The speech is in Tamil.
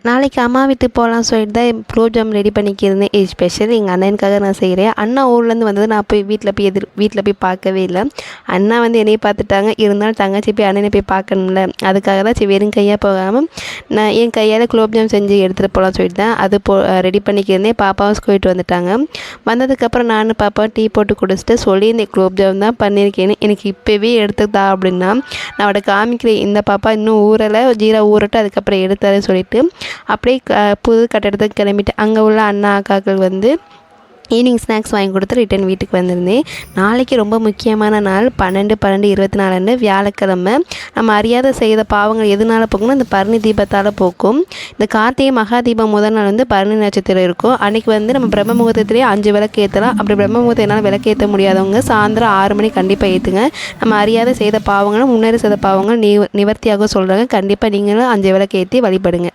நாளைக்கு அம்மா வீட்டுக்கு போகலான்னு சொல்லிட்டு தான் குலோப் ஜாம் ரெடி பண்ணிக்கிருந்தேன். இது ஸ்பெஷல் எங்கள் அண்ணனுக்காக நான் செய்கிறேன். அண்ணா ஊர்லேருந்து வந்தது நான் போய் வீட்டில் போய் பார்க்கவே இல்லை. அண்ணா வந்து என்னையை பார்த்துட்டாங்க. இருந்தாலும் தங்கச்சி போய் அண்ணனை போய் பார்க்கணும்ல, அதுக்காக தான் சரி வெறும் கையாக போகாமல் நான் என் கையால் குலோப் ஜாம் செஞ்சு எடுத்துகிட்டு போகலான்னு சொல்லிட்டு தான் அது ரெடி பண்ணிக்கிருந்தேன். பாப்பாவும் ஸ்கூலுக்கு வந்துட்டாங்க. வந்ததுக்கப்புறம் நானும் பாப்பாவும் டீ போட்டு குடிச்சிட்டு சொல்லியிருந்தேன் குலோப் ஜாம் தான் பண்ணியிருக்கேன்னு, எனக்கு இப்போவே எடுத்துதா அப்படின்னா நான் அவட காமிக்கிறேன். இந்த பாப்பா இன்னும் ஊறலை, ஜீரா ஊறட்டும் அதுக்கப்புறம் எடுத்தாருன்னு சொல்லிட்டு அப்படியே புது கட்டடத்துக்கு கிளம்பிட்டு அங்கே உள்ள அண்ணா அக்காக்கள் வந்து ஈவினிங் ஸ்நாக்ஸ் வாங்கி கொடுத்து ரிட்டன் வீட்டுக்கு வந்திருந்தேன். நாளைக்கு ரொம்ப முக்கியமான நாள் 12/12/24 வியாழக்கிழமை. நம்ம அறியாத செய்த பாவங்கள் எதனால் போக்கும்னா இந்த பரணி தீபத்தால் போக்கும். இந்த கார்த்திகை மகா தீபம் முதல் நாள் வந்து பரணி நட்சத்திரம் இருக்கும். அன்றைக்கி வந்து நம்ம பிரம்ம முகூர்த்தத்திலே 5 விளக்கு ஏற்றலாம். அப்படி பிரம்ம முகூர்த்தம் என்னால் விளக்கு ஏற்ற முடியாதவங்க சாயந்தரம் 6 மணி கண்டிப்பாக ஏற்றுங்க. நம்ம அறியாத செய்த பாவங்கள் முன்னேறி செய்த பாவங்கள் நிவர்த்தியாக சொல்கிறாங்க. கண்டிப்பாக நீங்களும் 5 விளக்கு ஏற்றி வழிபடுங்க.